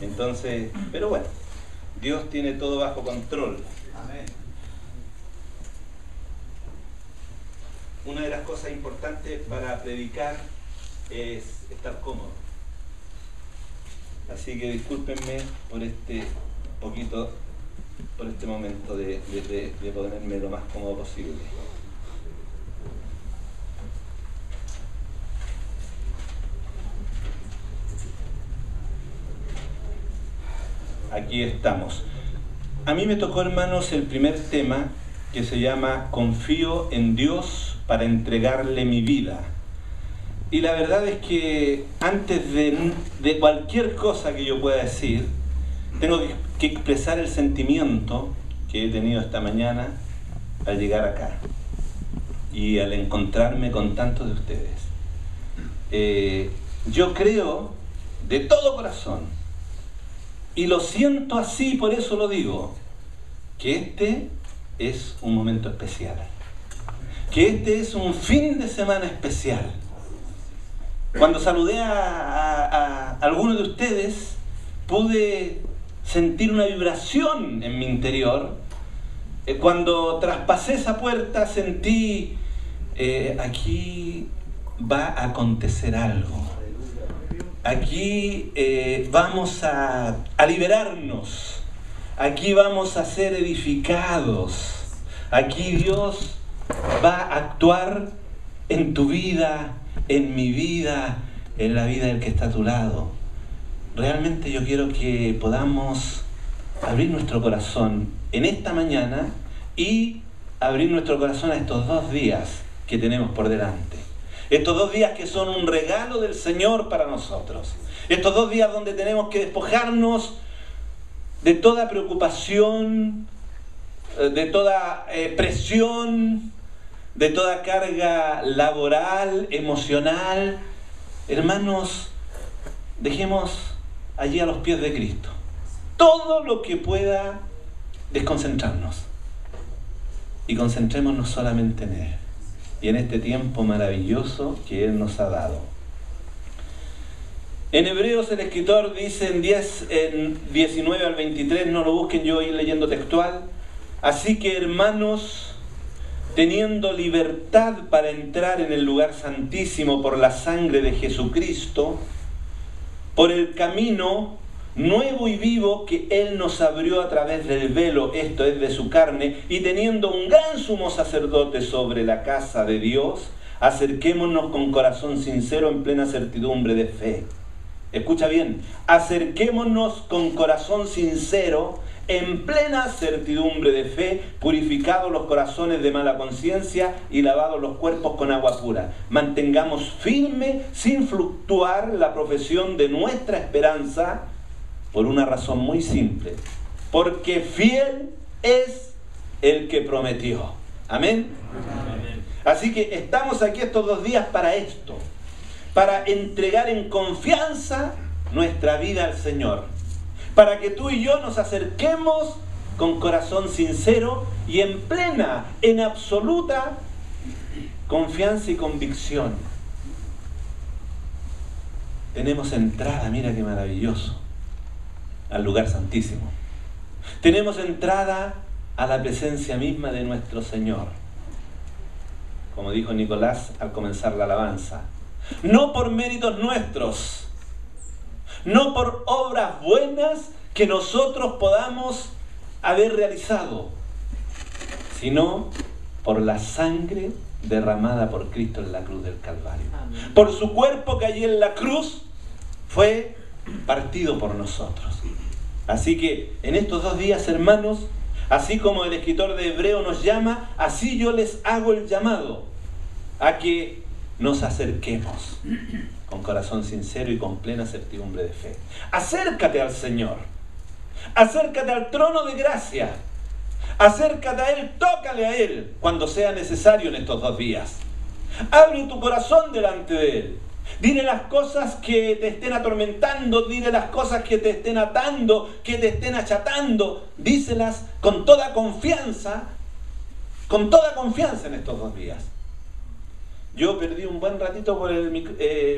Entonces, pero bueno, Dios tiene todo bajo control. Amén. Una de las cosas importantes para predicar es estar cómodo. Así que discúlpenme por este momento de ponerme lo más cómodo posible. Aquí estamos. A mí me tocó, hermanos, el primer tema que se llama Confío en Dios para entregarle mi vida. Y la verdad es que antes de cualquier cosa que yo pueda decir, tengo que expresar el sentimiento que he tenido esta mañana al llegar acá y al encontrarme con tantos de ustedes. Yo creo de todo corazón, y lo siento así, por eso lo digo, que este es un momento especial, que este es un fin de semana especial. Cuando saludé a algunos de ustedes, pude sentir una vibración en mi interior. Cuando traspasé esa puerta, sentí, aquí va a acontecer algo. Aquí vamos a liberarnos. Aquí vamos a ser edificados. Aquí Dios va a actuar en tu vida, en mi vida, en la vida del que está a tu lado. Realmente yo quiero que podamos abrir nuestro corazón en esta mañana y abrir nuestro corazón a estos 2 días que tenemos por delante. Estos 2 días que son un regalo del Señor para nosotros. Estos 2 días donde tenemos que despojarnos de toda preocupación, de toda presión, de toda carga laboral, emocional. Hermanos, dejemos allí a los pies de Cristo todo lo que pueda desconcentrarnos y concentrémonos solamente en Él y en este tiempo maravilloso que Él nos ha dado. En Hebreos el escritor dice en 19 al 23, no lo busquen, yo voy leyendo textual: así que, hermanos, teniendo libertad para entrar en el lugar santísimo por la sangre de Jesucristo, por el camino nuevo y vivo que Él nos abrió a través del velo, esto es, de su carne, y teniendo un gran sumo sacerdote sobre la casa de Dios, acerquémonos con corazón sincero en plena certidumbre de fe. Escucha bien, acerquémonos con corazón sincero en plena certidumbre de fe, purificados los corazones de mala conciencia y lavados los cuerpos con agua pura. Mantengamos firme, sin fluctuar, la profesión de nuestra esperanza, por una razón muy simple: porque fiel es el que prometió. Amén. Amén. Así que estamos aquí estos 2 días para esto, para entregar en confianza nuestra vida al Señor, para que tú y yo nos acerquemos con corazón sincero y en plena, en absoluta confianza y convicción. Tenemos entrada, mira qué maravilloso, al lugar santísimo. Tenemos entrada a la presencia misma de nuestro Señor, como dijo Nicolás al comenzar la alabanza. No por méritos nuestros, no por obras buenas que nosotros podamos haber realizado, sino por la sangre derramada por Cristo en la cruz del Calvario. Amén. Por su cuerpo que allí en la cruz fue partido por nosotros. Así que en estos 2 días, hermanos, así como el escritor de Hebreo nos llama, así yo les hago el llamado a que nos acerquemos con corazón sincero y con plena certidumbre de fe. Acércate al Señor, acércate al trono de gracia, acércate a Él, tócale a Él cuando sea necesario en estos 2 días. Abre tu corazón delante de Él. Dile las cosas que te estén atormentando, dile las cosas que te estén atando, que te estén achatando. Díselas con toda confianza en estos 2 días. Yo perdí un buen ratito por el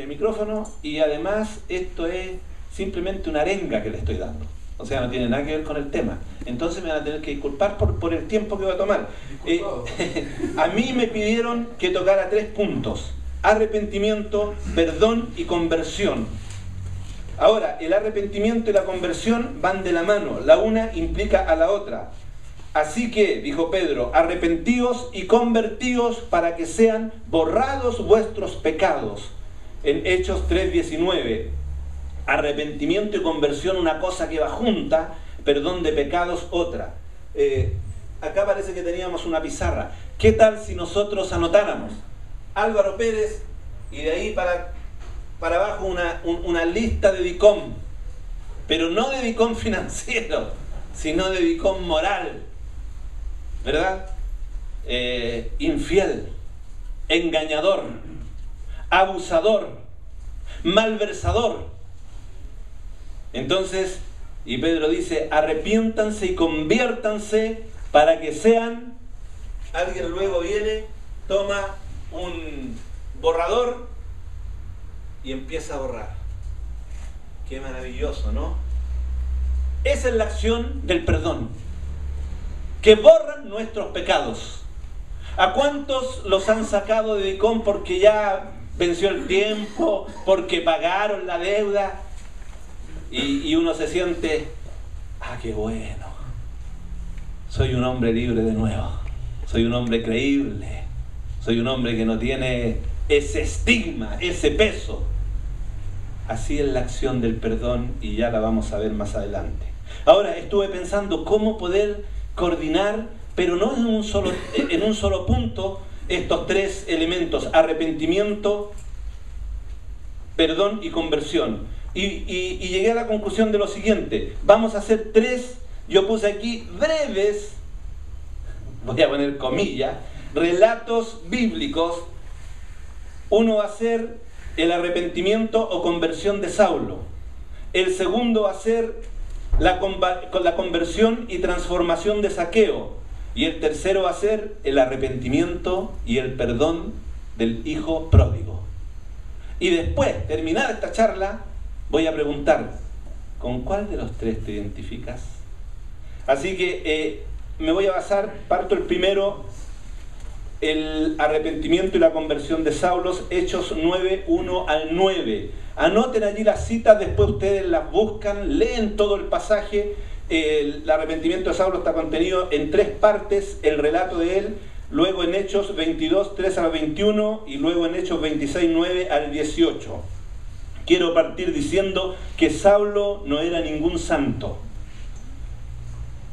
micrófono y además esto es simplemente una arenga que le estoy dando. O sea, no tiene nada que ver con el tema. Entonces me van a tener que disculpar por el tiempo que va a tomar. A mí me pidieron que tocara 3 puntos: arrepentimiento, perdón y conversión. Ahora, el arrepentimiento y la conversión van de la mano. La una implica a la otra. Así que, dijo Pedro, arrepentíos y convertíos para que sean borrados vuestros pecados. En Hechos 3:19. Arrepentimiento y conversión una cosa que va junta, perdón de pecados otra. Acá parece que teníamos una pizarra. ¿Qué tal si nosotros anotáramos Álvaro Pérez y de ahí para abajo una lista de DICOM? Pero no de DICOM financiero, sino de DICOM moral, ¿verdad? Infiel, engañador, abusador, malversador. Entonces, y Pedro dice, arrepiéntanse y conviértanse para que sean... Alguien luego viene, toma un borrador y empieza a borrar. Qué maravilloso, ¿no? Esa es la acción del perdón, que borran nuestros pecados. ¿A cuántos los han sacado de DICOM porque ya venció el tiempo, porque pagaron la deuda? Y uno se siente, qué bueno, soy un hombre libre de nuevo, soy un hombre creíble, soy un hombre que no tiene ese estigma, ese peso. Así es la acción del perdón y ya la vamos a ver más adelante. Ahora, estuve pensando cómo poder coordinar, pero no en un solo punto, estos 3 elementos: arrepentimiento, perdón y conversión. Y llegué a la conclusión de lo siguiente: vamos a hacer 3, yo puse aquí breves, voy a poner comillas, relatos bíblicos. Uno va a ser el arrepentimiento o conversión de Saulo. El segundo va a ser la conversión y transformación de Zaqueo. Y el tercero va a ser el arrepentimiento y el perdón del hijo pródigo. Y después, terminada esta charla, voy a preguntar, ¿con cuál de los 3 te identificas? Así que me voy a basar, parto el primero, el arrepentimiento y la conversión de Saulo, Hechos 9, 1 al 9. Anoten allí las citas, después ustedes las buscan, leen todo el pasaje. El arrepentimiento de Saulo está contenido en 3 partes, el relato de él, luego en Hechos 22, 3 al 21 y luego en Hechos 26, 9 al 18. Quiero partir diciendo que Saulo no era ningún santo.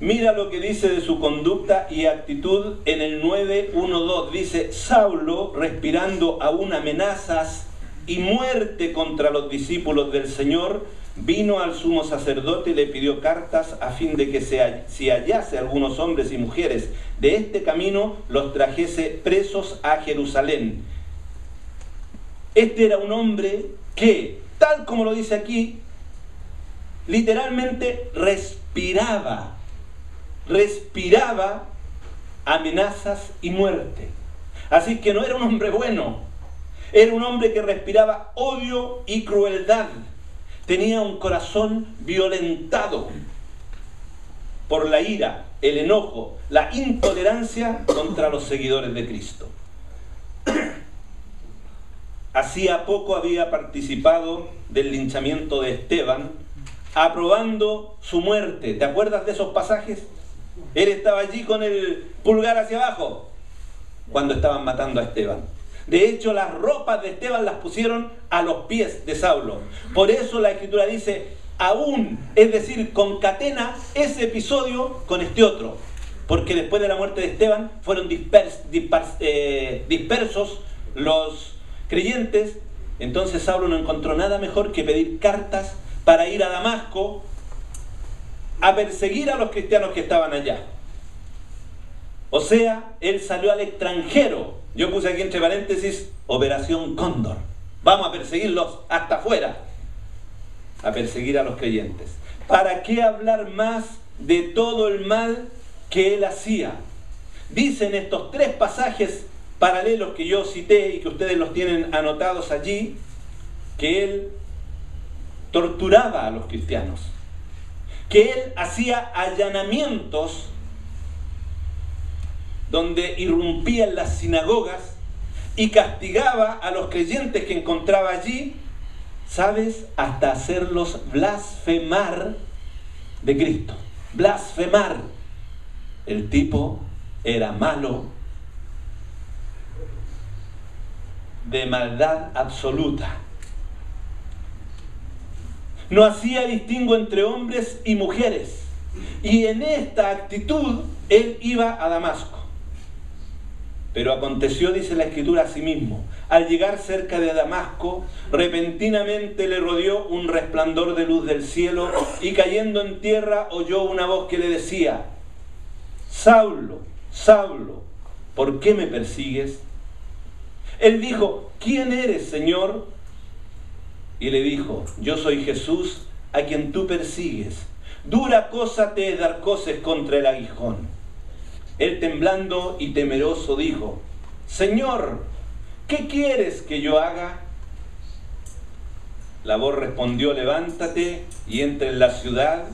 Mira lo que dice de su conducta y actitud en el 9:1-2. Dice, Saulo, respirando aún amenazas y muerte contra los discípulos del Señor, vino al sumo sacerdote y le pidió cartas a fin de que si hallase algunos hombres y mujeres de este camino, los trajese presos a Jerusalén. Este era un hombre que, tal como lo dice aquí, literalmente respiraba amenazas y muerte. Así que no era un hombre bueno, era un hombre que respiraba odio y crueldad. Tenía un corazón violentado por la ira, el enojo, la intolerancia contra los seguidores de Cristo. Hacía poco había participado del linchamiento de Esteban, aprobando su muerte. ¿Te acuerdas de esos pasajes? Él estaba allí con el pulgar hacia abajo cuando estaban matando a Esteban. De hecho, las ropas de Esteban las pusieron a los pies de Saulo. Por eso la Escritura dice, aún, es decir, concatena ese episodio con este otro. Porque después de la muerte de Esteban fueron dispersos los creyentes. Entonces Saulo no encontró nada mejor que pedir cartas para ir a Damasco a perseguir a los cristianos que estaban allá. O sea, él salió al extranjero. Yo puse aquí entre paréntesis, Operación Cóndor. Vamos a perseguirlos hasta afuera, a perseguir a los creyentes. ¿Para qué hablar más de todo el mal que él hacía? Dicen estos 3 pasajes paralelos que yo cité y que ustedes los tienen anotados allí, que él torturaba a los cristianos, que él hacía allanamientos donde irrumpía en las sinagogas y castigaba a los creyentes que encontraba allí, ¿sabes? Hasta hacerlos blasfemar de Cristo. Blasfemar. El tipo era malo, de maldad absoluta. No hacía distingo entre hombres y mujeres. Y en esta actitud él iba a Damasco. Pero aconteció, dice la Escritura, asimismo, al llegar cerca de Damasco, repentinamente le rodeó un resplandor de luz del cielo, y cayendo en tierra oyó una voz que le decía: Saulo, Saulo, ¿por qué me persigues? Él dijo: ¿quién eres, Señor? Y le dijo: yo soy Jesús, a quien tú persigues. Dura cosa te es dar coces contra el aguijón. Él, temblando y temeroso, dijo: Señor, ¿qué quieres que yo haga? La voz respondió: levántate y entra en la ciudad,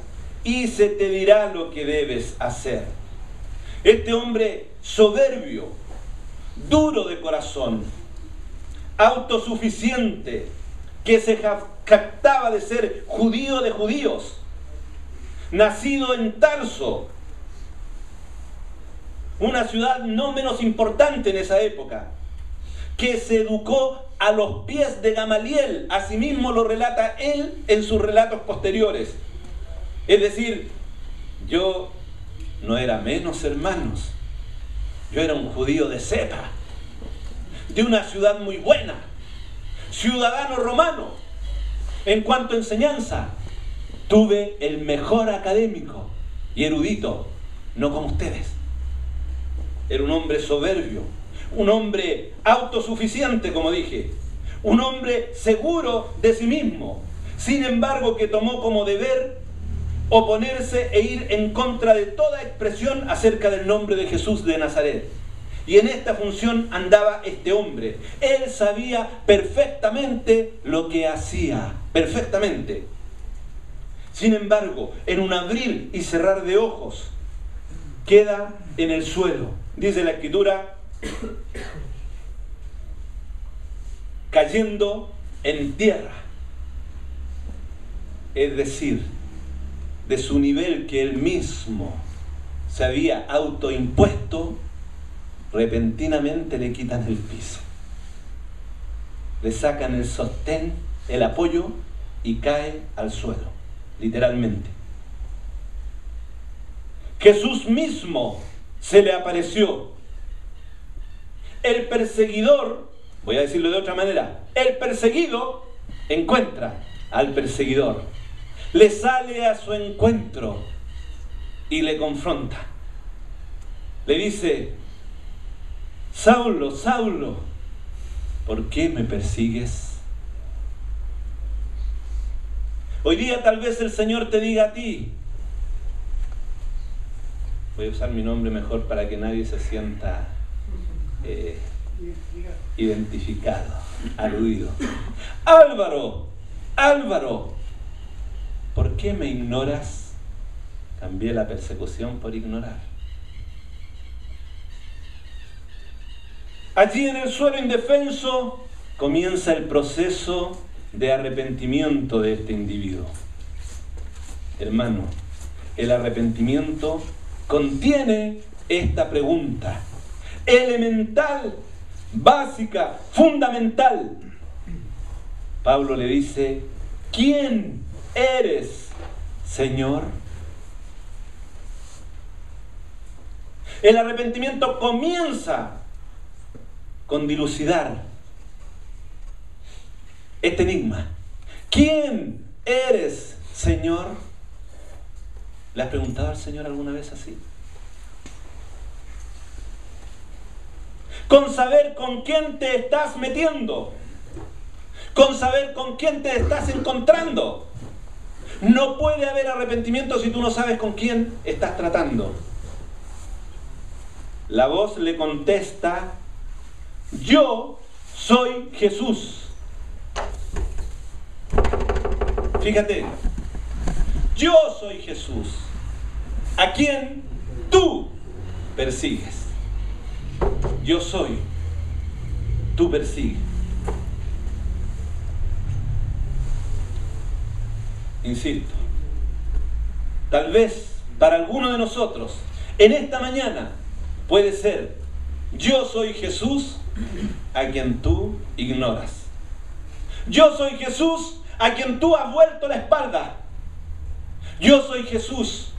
y se te dirá lo que debes hacer. Este hombre soberbio, duro de corazón, autosuficiente, que se jactaba de ser judío de judíos, nacido en Tarso, una ciudad no menos importante en esa época, que se educó a los pies de Gamaliel, asimismo lo relata él en sus relatos posteriores. Es decir, yo no era menos, hermanos, yo era un judío de cepa, de una ciudad muy buena, ciudadano romano. En cuanto a enseñanza, tuve el mejor académico y erudito, no como ustedes. Era un hombre soberbio, un hombre autosuficiente, como dije, un hombre seguro de sí mismo, sin embargo que tomó como deber oponerse e ir en contra de toda expresión acerca del nombre de Jesús de Nazaret. Y en esta función andaba este hombre. Él sabía perfectamente lo que hacía, perfectamente. Sin embargo, en un abrir y cerrar de ojos, queda en el suelo. Dice la Escritura, cayendo en tierra. Es decir, de su nivel que él mismo se había autoimpuesto, repentinamente le quitan el piso. Le sacan el sostén, el apoyo, y cae al suelo, literalmente. Jesús mismo se le apareció. El perseguidor, voy a decirlo de otra manera, el perseguido encuentra al perseguidor, le sale a su encuentro y le confronta. Le dice: Saulo, Saulo, ¿por qué me persigues? Hoy día tal vez el Señor te diga a ti, voy a usar mi nombre mejor para que nadie se sienta identificado, aludido. Álvaro, Álvaro, ¿por qué me ignoras? Cambié la persecución por ignorar. Allí en el suelo indefenso comienza el proceso de arrepentimiento de este individuo. Hermano, el arrepentimiento contiene esta pregunta elemental, básica, fundamental. Pablo le dice: ¿quién eres, Señor? El arrepentimiento comienza con dilucidar este enigma. ¿Quién eres, Señor? ¿Le has preguntado al Señor alguna vez así? Con saber con quién te estás metiendo, con saber con quién te estás encontrando. No puede haber arrepentimiento si tú no sabes con quién estás tratando. La voz le contesta: yo soy Jesús. Fíjate, yo soy Jesús, a quien tú persigues. Yo soy, tú persigues. Insisto, tal vez para alguno de nosotros, en esta mañana, puede ser, yo soy Jesús, a quien tú ignoras. Yo soy Jesús, a quien tú has vuelto la espalda. Yo soy Jesús,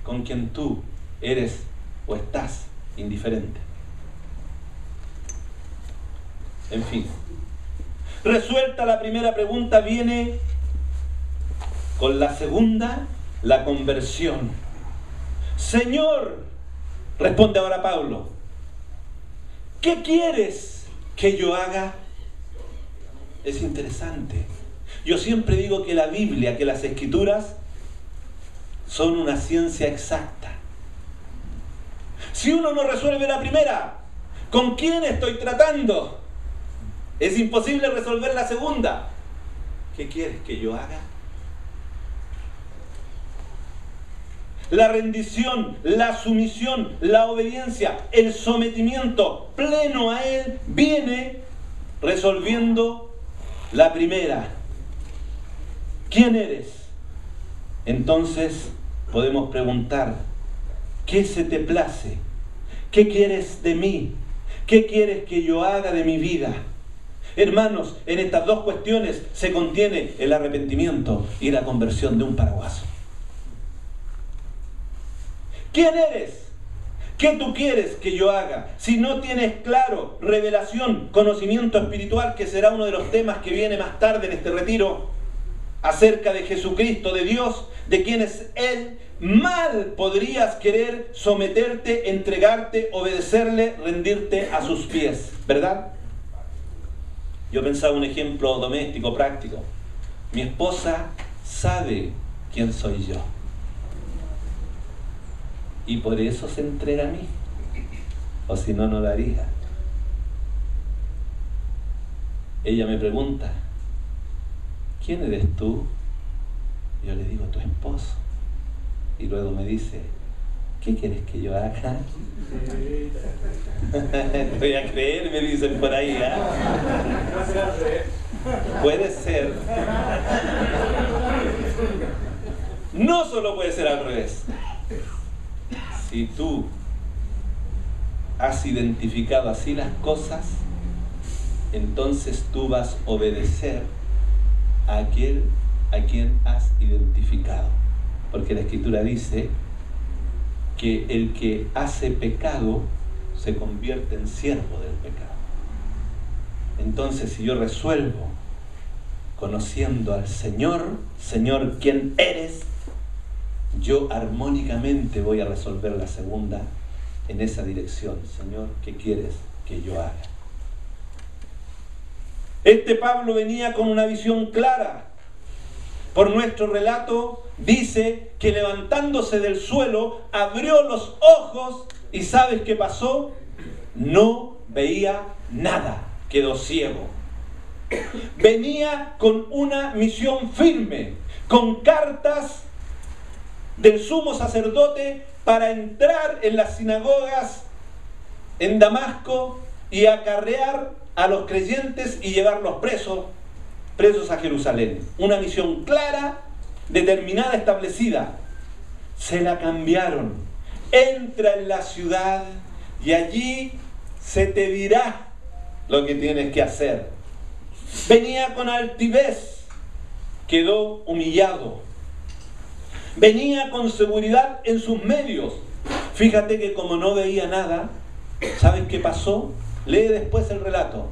con quien tú eres o estás indiferente. En fin, resuelta la primera pregunta, viene con la segunda, la conversión. Señor, responde ahora Pablo, ¿qué quieres que yo haga? Es interesante. Yo siempre digo que la Biblia, que las Escrituras, son una ciencia exacta. Si uno no resuelve la primera, ¿con quién estoy tratando? Es imposible resolver la segunda. ¿Qué quieres que yo haga? La rendición, la sumisión, la obediencia, el sometimiento pleno a Él viene resolviendo la primera. ¿Quién eres? Entonces podemos preguntar, ¿qué se te place? ¿Qué quieres de mí? ¿Qué quieres que yo haga de mi vida? Hermanos, en estas dos cuestiones se contiene el arrepentimiento y la conversión de un paraguaso. ¿Quién eres? ¿Qué tú quieres que yo haga? Si no tienes claro revelación, conocimiento espiritual, que será uno de los temas que viene más tarde en este retiro, acerca de Jesucristo, de Dios, de quién es Él, mal podrías querer someterte, entregarte, obedecerle, rendirte a sus pies, ¿verdad? Yo pensaba un ejemplo doméstico, práctico. Mi esposa sabe quién soy yo. Y por eso se entrega a mí. O si no, no lo haría. Ella me pregunta, ¿quién eres tú? Yo le digo, tu esposo. Y luego me dice, ¿qué quieres que yo haga? Voy a creer, me dicen por ahí, ¿eh? Puede ser. No solo puede ser al revés. Si tú has identificado así las cosas, entonces tú vas a obedecer a aquel a quien has identificado. Porque la Escritura dice que el que hace pecado se convierte en siervo del pecado. Entonces, si yo resuelvo conociendo al Señor, Señor, ¿quién eres? Yo armónicamente voy a resolver la segunda en esa dirección. Señor, ¿qué quieres que yo haga? Este Pablo venía con una visión clara. Por nuestro relato dice que levantándose del suelo abrió los ojos y ¿sabes qué pasó? No veía nada, quedó ciego. Venía con una misión firme, con cartas del sumo sacerdote para entrar en las sinagogas en Damasco y acarrear a los creyentes y llevarlos presos a Jerusalén. Una misión clara, determinada, establecida. Se la cambiaron. Entra en la ciudad y allí se te dirá lo que tienes que hacer. Venía con altivez, quedó humillado. Venía con seguridad en sus medios. Fíjate que como no veía nada, ¿sabes qué pasó? Lee después el relato.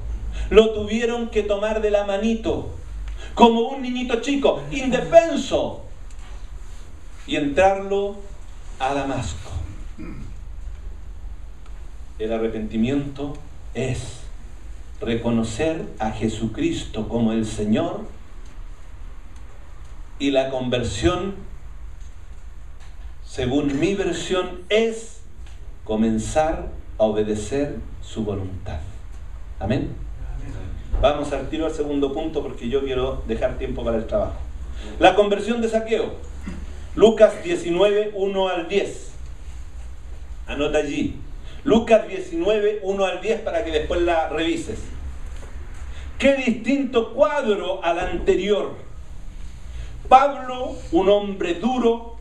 Lo tuvieron que tomar de la manito, como un niñito chico, indefenso, y entrarlo a Damasco. El arrepentimiento es reconocer a Jesucristo como el Señor, y la conversión, según mi versión, es comenzar a obedecer su voluntad. Amén. Vamos al tiro al segundo punto porque yo quiero dejar tiempo para el trabajo. La conversión de Zaqueo. Lucas 19, 1 al 10. Anota allí. Lucas 19, 1 al 10 para que después la revises. Qué distinto cuadro al anterior. Pablo, un hombre duro,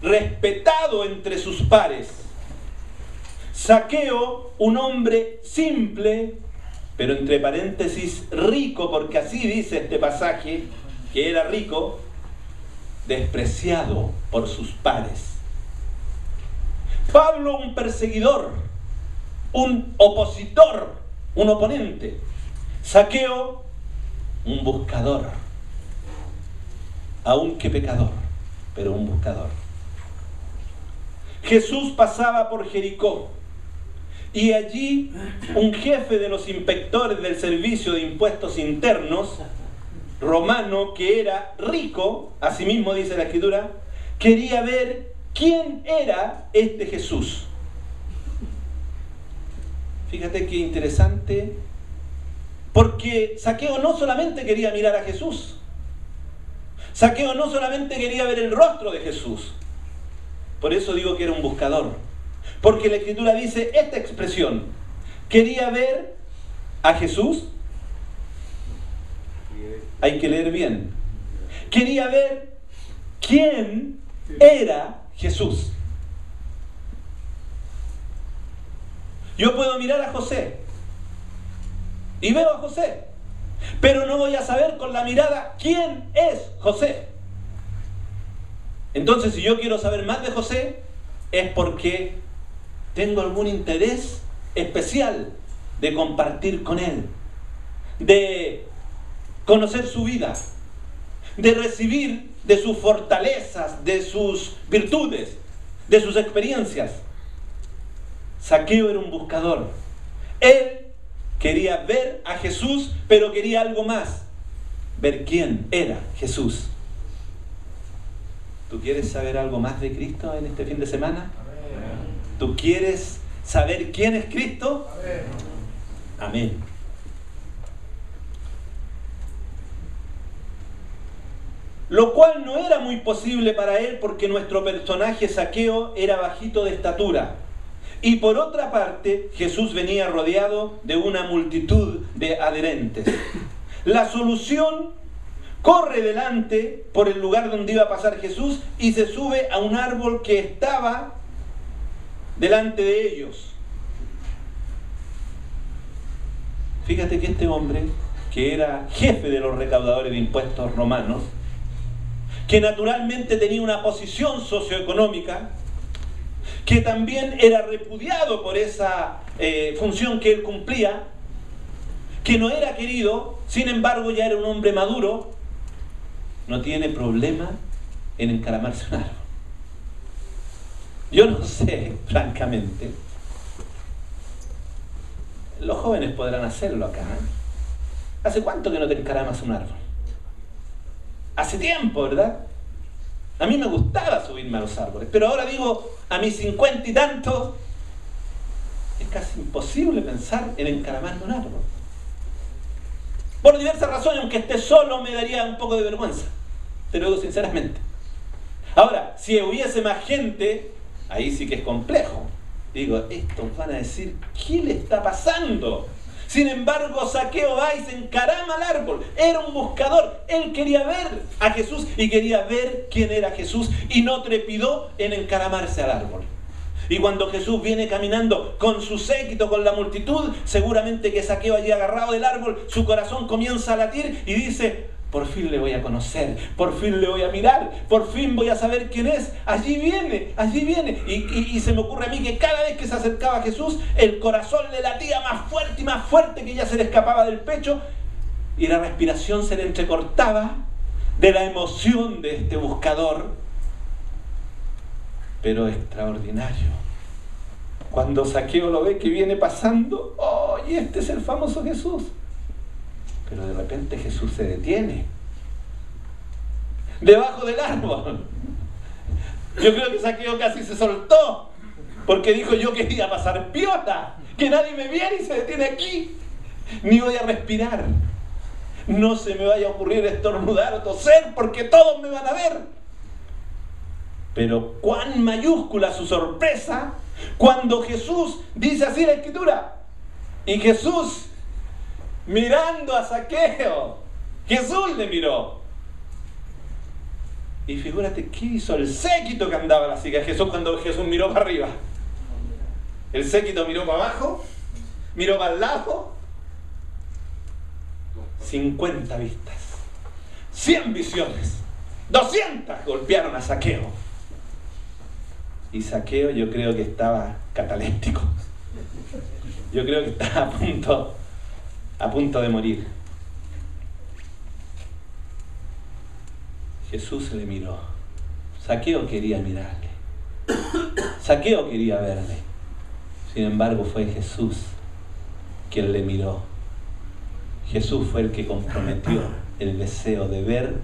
respetado entre sus pares. Zaqueo, un hombre simple, pero entre paréntesis rico, porque así dice este pasaje, que era rico, despreciado por sus pares. Pablo, un perseguidor, un opositor, un oponente. Zaqueo, un buscador, aunque pecador, pero un buscador. Jesús pasaba por Jericó y allí un jefe de los inspectores del servicio de impuestos internos, romano, que era rico, asimismo dice la Escritura, quería ver quién era este Jesús. Fíjate qué interesante, porque Zaqueo no solamente quería mirar a Jesús, Zaqueo no solamente quería ver el rostro de Jesús, por eso digo que era un buscador, porque la Escritura dice esta expresión, quería ver a Jesús. Hay que leer bien. Quería ver quién era Jesús. Yo puedo mirar a José y veo a José, pero no voy a saber con la mirada quién es José. Entonces, si yo quiero saber más de José, es porque tengo algún interés especial de compartir con él, de conocer su vida, de recibir de sus fortalezas, de sus virtudes, de sus experiencias. Zaqueo era un buscador. Él quería ver a Jesús, pero quería algo más, ver quién era Jesús. ¿Tú quieres saber algo más de Cristo en este fin de semana? ¿Tú quieres saber quién es Cristo? Amén. Lo cual no era muy posible para él porque nuestro personaje Zaqueo era bajito de estatura. Y por otra parte, Jesús venía rodeado de una multitud de adherentes. La solución corre delante por el lugar donde iba a pasar Jesús y se sube a un árbol que estaba delante de ellos. Fíjate que este hombre, que era jefe de los recaudadores de impuestos romanos, que naturalmente tenía una posición socioeconómica, que también era repudiado por esa función que él cumplía, que no era querido, sin embargo ya era un hombre maduro, no tiene problema en encaramarse un árbol. Yo no sé, francamente, los jóvenes podrán hacerlo acá, ¿eh? ¿Hace cuánto que no te encaramas un árbol? Hace tiempo, ¿verdad? A mí me gustaba subirme a los árboles, pero ahora digo, a mis 50 y tantos, es casi imposible pensar en encaramarme un árbol. Por diversas razones, aunque esté solo me daría un poco de vergüenza, te lo digo sinceramente. Ahora, si hubiese más gente, ahí sí que es complejo. Digo, estos van a decir, ¿qué le está pasando? Sin embargo, Zaqueo va y se encarama al árbol. Era un buscador. Él quería ver a Jesús y quería ver quién era Jesús y no trepidó en encaramarse al árbol. Y cuando Jesús viene caminando con su séquito, con la multitud, seguramente que Zaqueo allí agarrado del árbol, su corazón comienza a latir y dice, por fin le voy a conocer, por fin le voy a mirar, por fin voy a saber quién es. Allí viene, allí viene. Y se me ocurre a mí que cada vez que se acercaba a Jesús, el corazón le latía más fuerte y más fuerte, que ya se le escapaba del pecho y la respiración se le entrecortaba de la emoción de este buscador. Pero extraordinario, cuando Zaqueo lo ve que viene pasando, ¡oh! Y este es el famoso Jesús. Pero de repente Jesús se detiene debajo del árbol. Yo creo que Zaqueo casi se soltó, porque dijo, yo quería pasar piola, que nadie me viera, y se detiene aquí, ni voy a respirar. no se me vaya a ocurrir estornudar o toser porque todos me van a ver. Pero cuán mayúscula su sorpresa cuando Jesús dice así la Escritura. Y Jesús, mirando a Zaqueo, Jesús le miró. Y figúrate, ¿qué hizo el séquito que andaba a la silla de Jesús cuando Jesús miró para arriba? El séquito miró para abajo, miró para el lado. 50 vistas, 100 visiones, 200 golpearon a Zaqueo. Y Zaqueo yo creo que estaba cataléptico. Yo creo que estaba a punto de morir. Jesús le miró. Zaqueo quería mirarle. Zaqueo quería verle. Sin embargo, fue Jesús quien le miró. Jesús fue el que comprometió el deseo de ver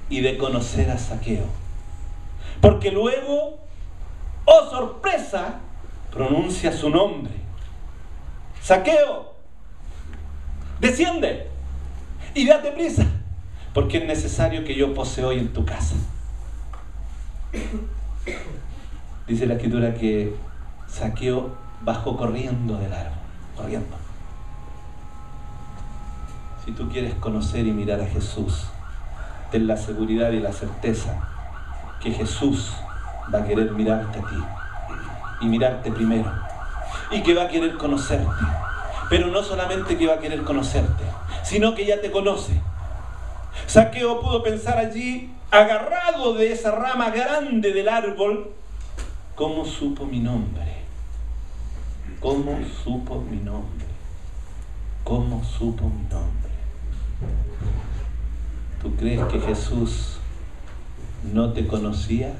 y de conocer a Zaqueo. Porque luego, ¡oh sorpresa!, pronuncia su nombre. Zaqueo, desciende y date prisa, porque es necesario que yo pose hoy en tu casa. Dice la Escritura que Zaqueo bajó corriendo del árbol, corriendo. Si tú quieres conocer y mirar a Jesús, ten la seguridad y la certeza que Jesús va a querer mirarte a ti y mirarte primero, y que va a querer conocerte. Pero no solamente que va a querer conocerte, sino que ya te conoce. Zaqueo pudo pensar allí, agarrado de esa rama grande del árbol, ¿cómo supo mi nombre? ¿Cómo supo mi nombre? ¿Cómo supo mi nombre? ¿Tú crees que Jesús no te conocía?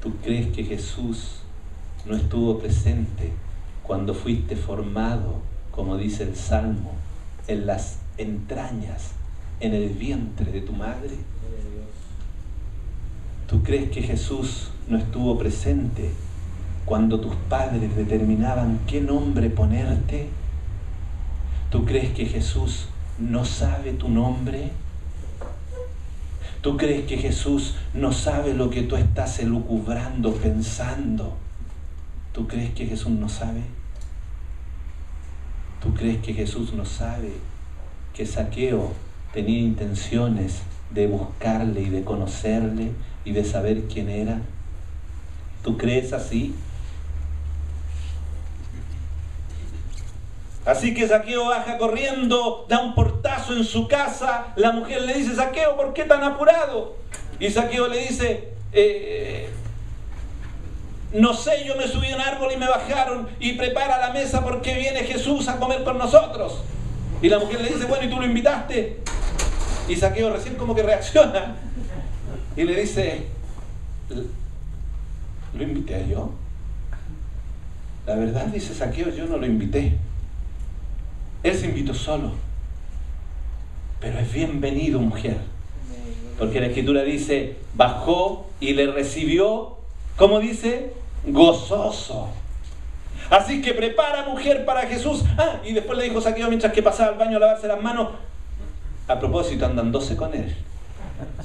¿Tú crees que Jesús no estuvo presente cuando fuiste formado, como dice el Salmo, en las entrañas, en el vientre de tu madre? ¿Tú crees que Jesús no estuvo presente cuando tus padres determinaban qué nombre ponerte? ¿Tú crees que Jesús no sabe tu nombre? ¿Tú crees que Jesús no sabe lo que tú estás elucubrando, pensando? ¿Tú crees que Jesús no sabe? ¿Tú crees que Jesús no sabe que Zaqueo tenía intenciones de buscarle y de conocerle y de saber quién era? ¿Tú crees así? Así que Zaqueo baja corriendo, da un portazo en su casa. La mujer le dice: Zaqueo, ¿por qué tan apurado? Y Zaqueo le dice: no sé, yo me subí a un árbol y me bajaron, y prepara la mesa porque viene Jesús a comer con nosotros. Y la mujer le dice: bueno, ¿y tú lo invitaste? Y Zaqueo recién como que reacciona y le dice: ¿lo invité yo? La verdad, dice Zaqueo, yo no lo invité. Él se invitó solo. Pero es bienvenido, mujer. Porque la Escritura dice: bajó y le recibió, ¿cómo dice? Gozoso. Así que prepara, mujer, para Jesús. Y después le dijo Zaqueo mientras que pasaba al baño a lavarse las manos: a propósito, andan 12 con él.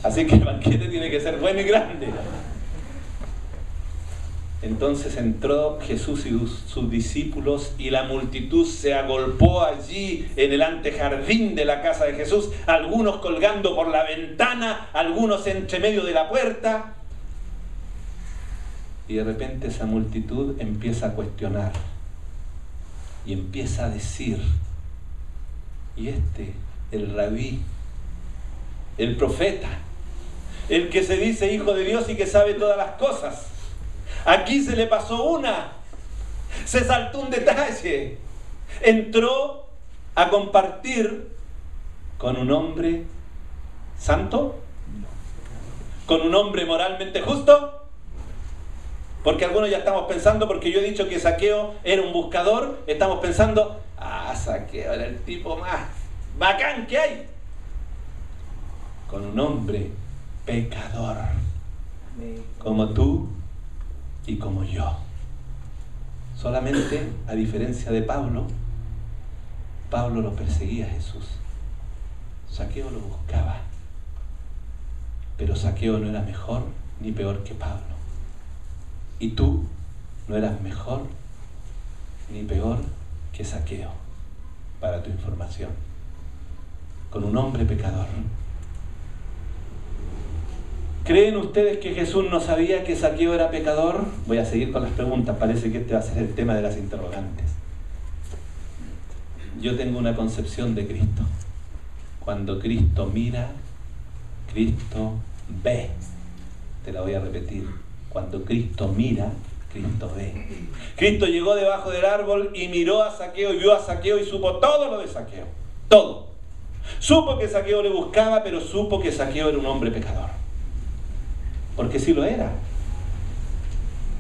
Así que el banquete tiene que ser bueno y grande. Entonces entró Jesús y sus discípulos, y la multitud se agolpó allí en el antejardín de la casa de Jesús, algunos colgando por la ventana, algunos entre medio de la puerta. Y de repente esa multitud empieza a cuestionar y empieza a decir: y el rabí, el profeta, el que se dice hijo de Dios y que sabe todas las cosas, aquí se le pasó una, se saltó un detalle, entró a compartir con un hombre santo, con un hombre moralmente justo. Porque algunos ya estamos pensando, porque yo he dicho que Zaqueo era un buscador, estamos pensando: Zaqueo era el tipo más bacán que hay. Con un hombre pecador, como tú y como yo. Solamente, a diferencia de Pablo, Pablo lo perseguía a Jesús. Zaqueo lo buscaba. Pero Zaqueo no era mejor ni peor que Pablo. Y tú no eras mejor ni peor que Zaqueo, para tu información. Con un hombre pecador. ¿Creen ustedes que Jesús no sabía que Zaqueo era pecador? Voy a seguir con las preguntas, parece que este va a ser el tema de las interrogantes. Yo tengo una concepción de Cristo. Cuando Cristo mira, Cristo ve. Te la voy a repetir. Cuando Cristo mira, Cristo ve. Cristo llegó debajo del árbol y miró a Zaqueo y vio a Zaqueo y supo todo lo de Zaqueo. Todo. Supo que Zaqueo le buscaba, pero supo que Zaqueo era un hombre pecador. Porque sí lo era.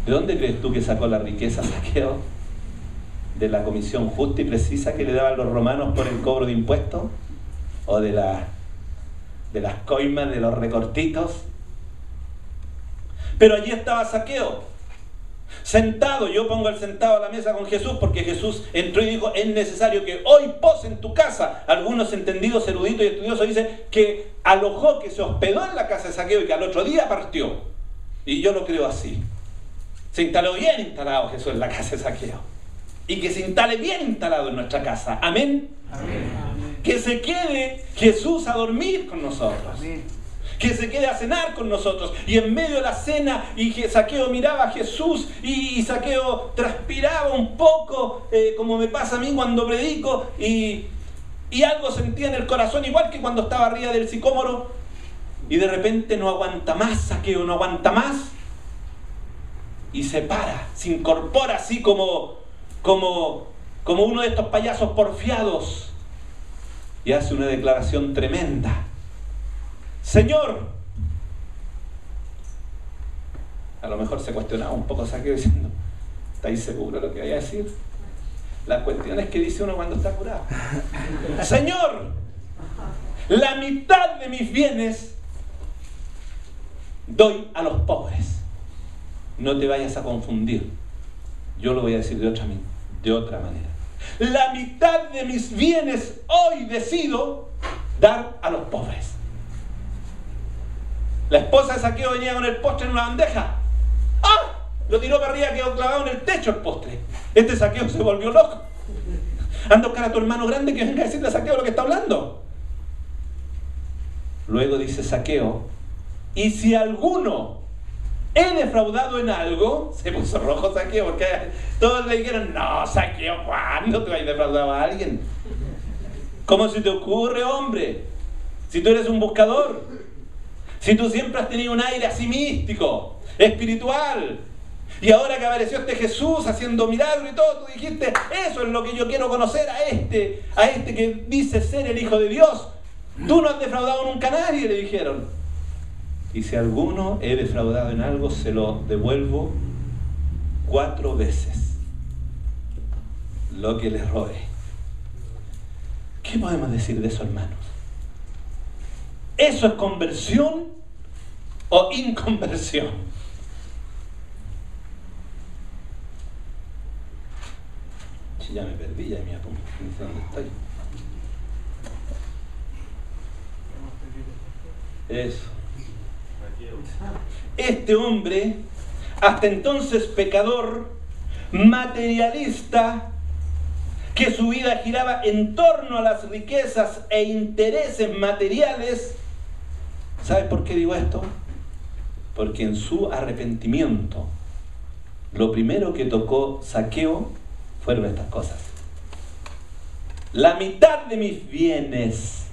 ¿De dónde crees tú que sacó la riqueza Zaqueo? ¿De la comisión justa y precisa que le daban los romanos por el cobro de impuestos? ¿O de las coimas, de los recortitos? Pero allí estaba Zaqueo, sentado. Yo pongo el sentado a la mesa con Jesús porque Jesús entró y dijo: es necesario que hoy pose en tu casa. Algunos entendidos, eruditos y estudiosos dicen que alojó, que se hospedó en la casa de Zaqueo y que al otro día partió. Y yo lo creo así. Se instaló bien instalado Jesús en la casa de Zaqueo. Y que se instale bien instalado en nuestra casa. Amén. Amén. Que se quede Jesús a dormir con nosotros. Amén. Que se quede a cenar con nosotros. Y en medio de la cena, y Zaqueo miraba a Jesús, y Zaqueo transpiraba un poco, como me pasa a mí cuando predico, y algo sentía en el corazón, igual que cuando estaba arriba del sicómoro, y de repente no aguanta más, Zaqueo no aguanta más, y se para, se incorpora así como uno de estos payasos porfiados, y hace una declaración tremenda. Señor, a lo mejor se cuestionaba un poco Zaqueo diciendo: ¿estáis seguros de lo que vaya a decir? La cuestión es que dice uno cuando está curado. Señor, la mitad de mis bienes doy a los pobres. No te vayas a confundir. Yo lo voy a decir de otra manera. La mitad de mis bienes hoy decido dar a los pobres. La esposa de Zaqueo venía con el postre en una bandeja. ¡Ah! Lo tiró para arriba, quedó clavado en el techo el postre. Este Zaqueo se volvió loco. Anda a buscar a tu hermano grande que venga a decirle a Zaqueo lo que está hablando. Luego dice Zaqueo: y si alguno he defraudado en algo. Se puso rojo Zaqueo porque todos le dijeron: no, Zaqueo, ¿cuándo te vas a defraudar a alguien? ¿Cómo se te ocurre, hombre? Si tú eres un buscador. Si tú siempre has tenido un aire así místico, espiritual, y ahora que apareció este Jesús haciendo milagros y todo, tú dijiste: eso es lo que yo quiero conocer, a este que dice ser el Hijo de Dios. Tú no has defraudado nunca a nadie, le dijeron. Y si alguno he defraudado en algo, se lo devuelvo 4 veces lo que le robé. ¿Qué podemos decir de eso, hermanos? ¿Eso es conversión o inconversión? Si ya me perdí, ya me apunto, no sé dónde estoy. Eso. Este hombre, hasta entonces pecador, materialista, que su vida giraba en torno a las riquezas e intereses materiales. ¿Sabes por qué digo esto? Porque en su arrepentimiento, lo primero que tocó Zaqueo fueron estas cosas. La mitad de mis bienes.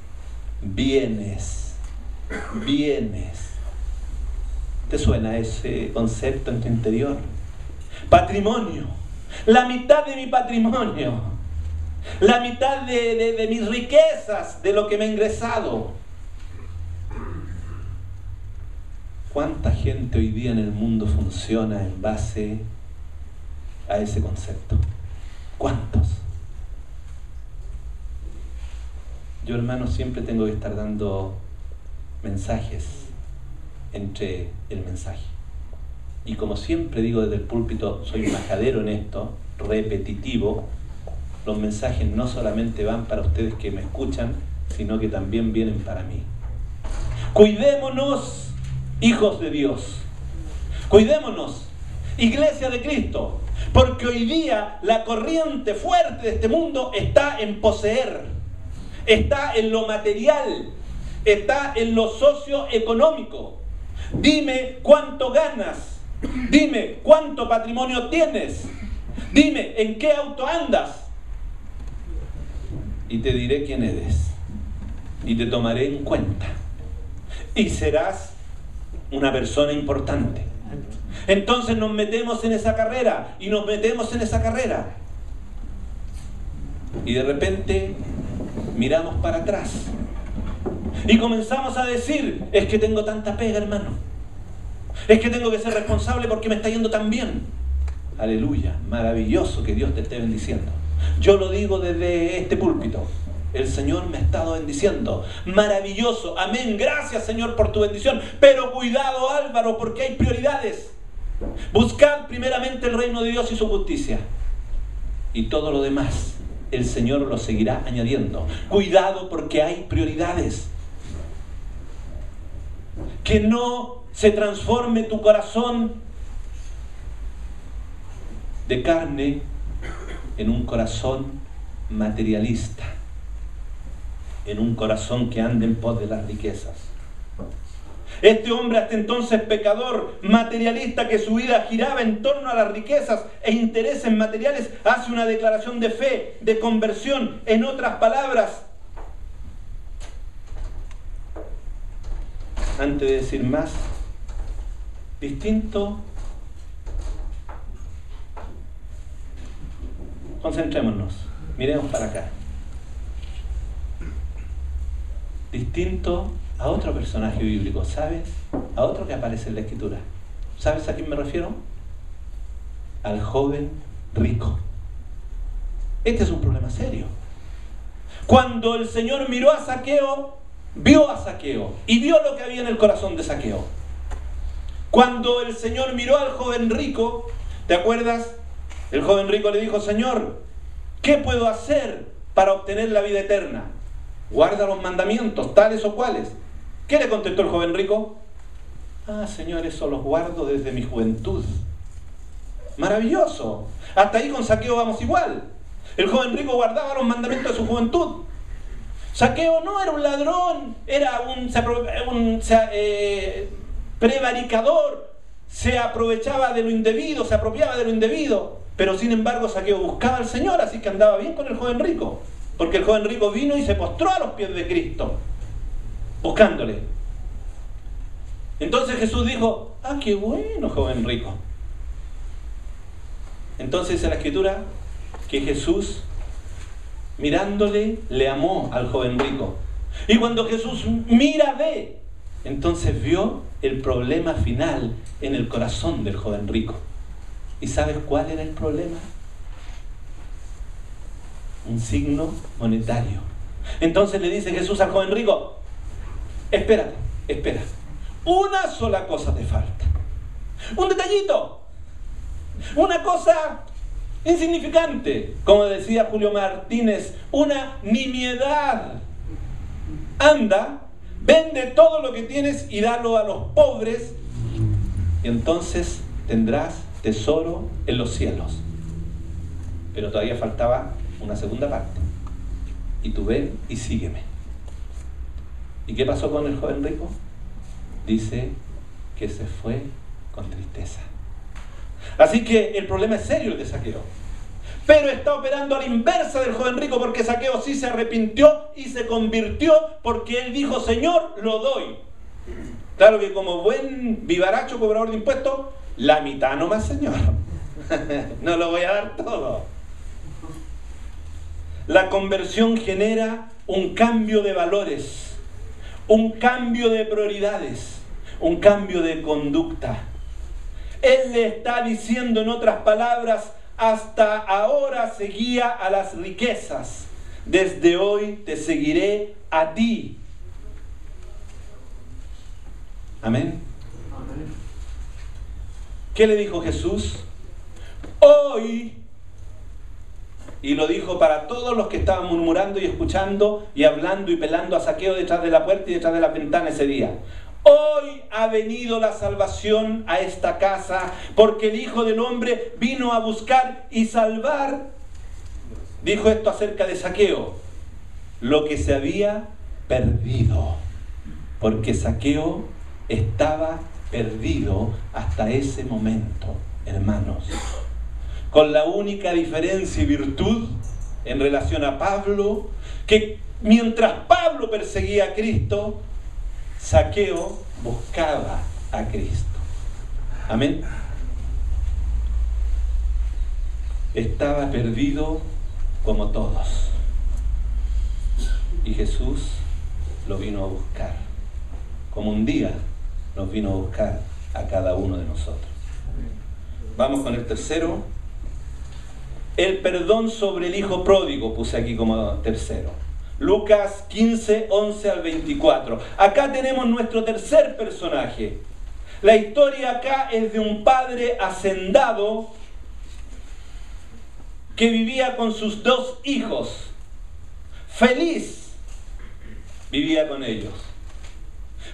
¿Te suena ese concepto en tu interior? Patrimonio. La mitad de mi patrimonio. La mitad de mis riquezas, de lo que me ha ingresado. ¿Cuánta gente hoy día en el mundo funciona en base a ese concepto? ¿Cuántos? Yo, hermano, siempre tengo que estar dando mensajes entre el mensaje. Y como siempre digo desde el púlpito, soy majadero en esto, repetitivo. los mensajes no solamente van para ustedes que me escuchan, sino que también vienen para mí. Cuidémonos, hijos de Dios. Cuidémonos, Iglesia de Cristo, porque hoy día la corriente fuerte de este mundo está en poseer, está en lo material, está en lo socioeconómico. Dime cuánto ganas, dime cuánto patrimonio tienes, dime en qué auto andas y te diré quién eres y te tomaré en cuenta y serás una persona importante. Entonces nos metemos en esa carrera y nos metemos en esa carrera y de repente miramos para atrás y comenzamos a decir: es que tengo tanta pega, hermano, es que tengo que ser responsable porque me está yendo tan bien. Aleluya, maravilloso que Dios te esté bendiciendo. Yo lo digo desde este púlpito, el Señor me ha estado bendiciendo, maravilloso, amén, gracias Señor por tu bendición, pero cuidado Álvaro, porque hay prioridades. Buscad primeramente el reino de Dios y su justicia, y todo lo demás el Señor lo seguirá añadiendo. Cuidado, porque hay prioridades. Que no se transforme tu corazón de carne en un corazón materialista, en un corazón que ande en pos de las riquezas. Este hombre, hasta entonces pecador, materialista, que su vida giraba en torno a las riquezas e intereses materiales, hace una declaración de fe, de conversión. En otras palabras, antes de decir más, distinto, concentrémonos, miremos para acá. Distinto a otro personaje bíblico, ¿sabes? A otro que aparece en la Escritura. ¿Sabes a quién me refiero? Al joven rico. Este es un problema serio. Cuando el Señor miró a Zaqueo, vio a Zaqueo y vio lo que había en el corazón de Zaqueo. Cuando el Señor miró al joven rico, ¿te acuerdas? El joven rico le dijo: Señor, ¿qué puedo hacer para obtener la vida eterna? Guarda los mandamientos, tales o cuales. ¿Qué le contestó el joven rico? Ah, Señor, eso los guardo desde mi juventud. Maravilloso. Hasta ahí con Zaqueo vamos igual. El joven rico guardaba los mandamientos de su juventud. Zaqueo no era un ladrón, era un prevaricador, se aprovechaba de lo indebido, se apropiaba de lo indebido. Pero sin embargo Zaqueo buscaba al Señor, así que andaba bien con el joven rico. Porque el joven rico vino y se postró a los pies de Cristo, buscándole. Entonces Jesús dijo: ah, qué bueno, joven rico. Entonces dice la Escritura que Jesús, mirándole, le amó al joven rico. Y cuando Jesús mira, ve, entonces vio el problema final en el corazón del joven rico. ¿Y sabes cuál era el problema? Un signo monetario. Entonces le dice Jesús al joven rico: espérate, espera, una sola cosa te falta, un detallito, una cosa insignificante, como decía Julio Martínez, una nimiedad. Anda, vende todo lo que tienes y dalo a los pobres, y entonces tendrás tesoro en los cielos. Pero todavía faltaba una segunda parte. Y tú ven y sígueme. ¿Y qué pasó con el joven rico? Dice que se fue con tristeza. Así que el problema es serio, el de Zaqueo. Pero está operando a la inversa del joven rico, porque Zaqueo sí se arrepintió y se convirtió, porque él dijo: Señor, lo doy. Claro que como buen vivaracho cobrador de impuestos, la mitad nomás, Señor. No lo voy a dar todo. La conversión genera un cambio de valores, un cambio de prioridades, un cambio de conducta. Él le está diciendo, en otras palabras: hasta ahora seguía a las riquezas, desde hoy te seguiré a ti. Amén. ¿Qué le dijo Jesús? Hoy, y lo dijo para todos los que estaban murmurando y escuchando y hablando y pelando a Zaqueo detrás de la puerta y detrás de la ventana ese día. Hoy ha venido la salvación a esta casa, porque el Hijo del Hombre vino a buscar y salvar. Dijo esto acerca de Zaqueo, lo que se había perdido, porque Zaqueo estaba perdido hasta ese momento, hermanos. Con la única diferencia y virtud en relación a Pablo, que mientras Pablo perseguía a Cristo, Zaqueo buscaba a Cristo. Amén. Estaba perdido como todos. Y Jesús lo vino a buscar, como un día nos vino a buscar a cada uno de nosotros. Vamos con el tercero. El perdón sobre el hijo pródigo, puse aquí como tercero. Lucas 15, 11 al 24. Acá tenemos nuestro tercer personaje. La historia acá es de un padre hacendado que vivía con sus 2 hijos. Feliz vivía con ellos.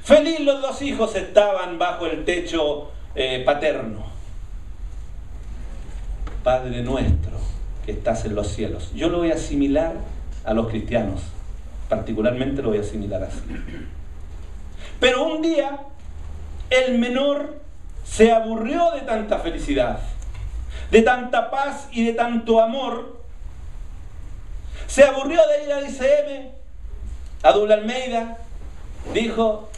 Feliz los 2 hijos estaban bajo el techo paterno. Padre nuestro que estás en los cielos. Yo lo voy a asimilar a los cristianos, particularmente lo voy a asimilar así. Pero un día el menor se aburrió de tanta felicidad, de tanta paz y de tanto amor. Se aburrió de ir al ICM, a Doble Almeida. Dijo,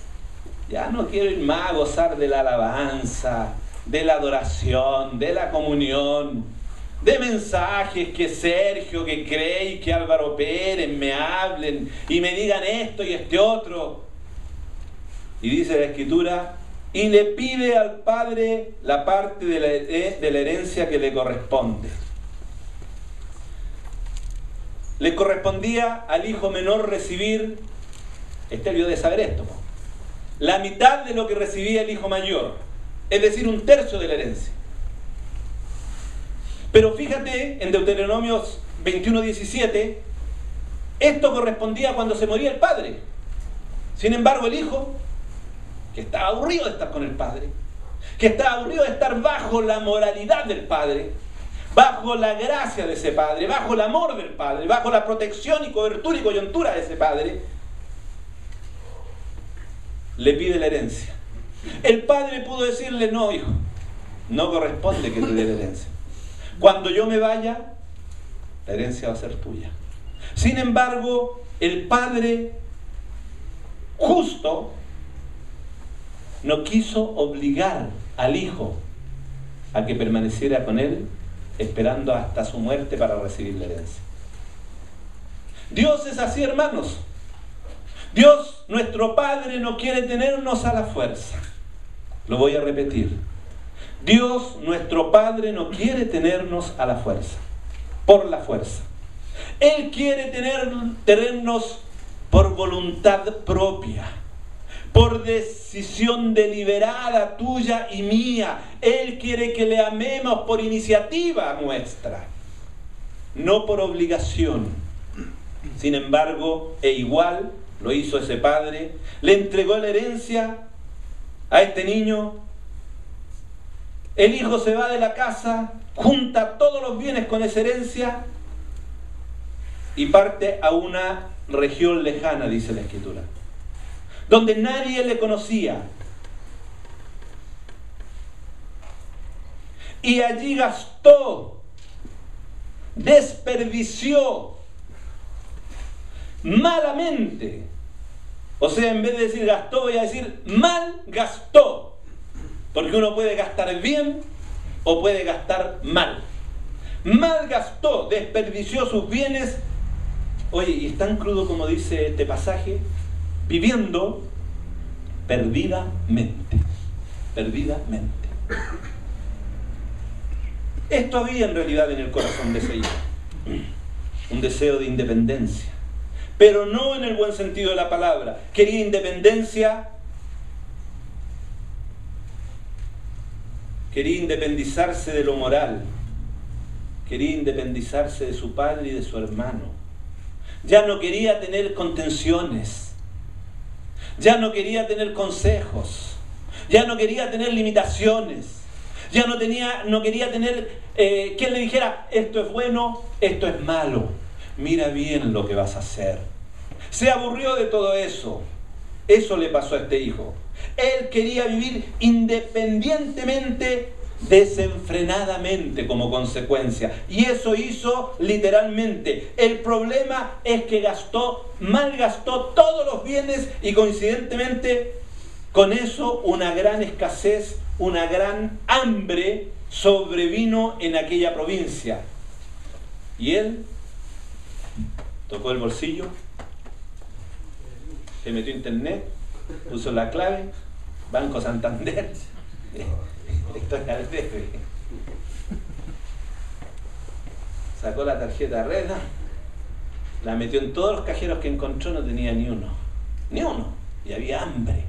ya no quiero ir más a gozar de la alabanza, de la adoración, de la comunión, de mensajes que Sergio, que Crey, que Álvaro Pérez me hablen y me digan esto y este otro. Y dice la Escritura, y le pide al padre la parte de la herencia que le corresponde. Le correspondía al hijo menor recibir, debió de saber esto, la mitad de lo que recibía el hijo mayor, es decir, 1/3 de la herencia. Pero fíjate, en Deuteronomio 21:17, esto correspondía cuando se moría el padre. Sin embargo, el hijo, que estaba aburrido de estar con el padre, que estaba aburrido de estar bajo la moralidad del padre, bajo la gracia de ese padre, bajo el amor del padre, bajo la protección y cobertura y coyuntura de ese padre, le pide la herencia. El padre pudo decirle, no, hijo, no corresponde que te dé la herencia. Cuando yo me vaya, la herencia va a ser tuya. Sin embargo, el padre justo no quiso obligar al hijo a que permaneciera con él, esperando hasta su muerte para recibir la herencia. Dios es así, hermanos. Dios, nuestro Padre, no quiere tenernos a la fuerza. Lo voy a repetir. Dios, nuestro Padre, no quiere tenernos a la fuerza, por la fuerza. Él quiere tenernos por voluntad propia, por decisión deliberada tuya y mía. Él quiere que le amemos por iniciativa nuestra, no por obligación. Sin embargo, igual lo hizo ese padre, le entregó la herencia a este niño. El hijo se va de la casa, junta todos los bienes con esa herencia y parte a una región lejana, dice la Escritura, donde nadie le conocía. Y allí gastó, desperdició malamente. O sea, en vez de decir gastó, voy a decir mal gastó. Porque uno puede gastar bien o puede gastar mal. Mal gastó, desperdició sus bienes. Oye, y es tan crudo como dice este pasaje, viviendo perdidamente. Perdidamente. Esto había en realidad en el corazón de ese hijo. Un deseo de independencia. Pero no en el buen sentido de la palabra. Quería independencia. Quería independizarse de lo moral. quería independizarse de su padre y de su hermano. Ya no quería tener contenciones. Ya no quería tener consejos. Ya no quería tener limitaciones. Ya no quería tener quien le dijera, esto es bueno, esto es malo. Mira bien lo que vas a hacer. Se aburrió de todo eso. Eso le pasó a este hijo. Él quería vivir independientemente, desenfrenadamente como consecuencia. Y eso hizo literalmente. El problema es que malgastó todos los bienes y coincidentemente con eso una gran escasez, una gran hambre sobrevino en aquella provincia. Y él tocó el bolsillo, se metió a internet, puso la clave, Banco Santander, estoy al debe. Sacó la tarjeta Reda, la metió en todos los cajeros que encontró, no tenía ni uno. Y había hambre.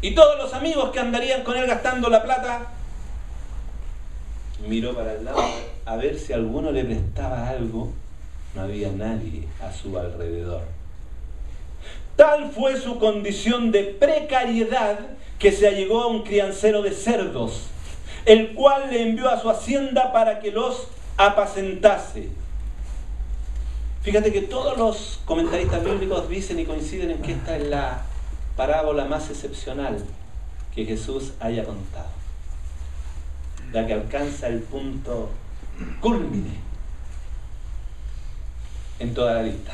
Y todos los amigos que andarían con él gastando la plata, miró para el lado a ver si alguno le prestaba algo. No había nadie a su alrededor. Tal fue su condición de precariedad que se allegó a un criancero de cerdos, el cual le envió a su hacienda para que los apacentase. Fíjate que todos los comentaristas bíblicos dicen y coinciden en que esta es la parábola más excepcional que Jesús haya contado, la que alcanza el punto cúlmine en toda la lista.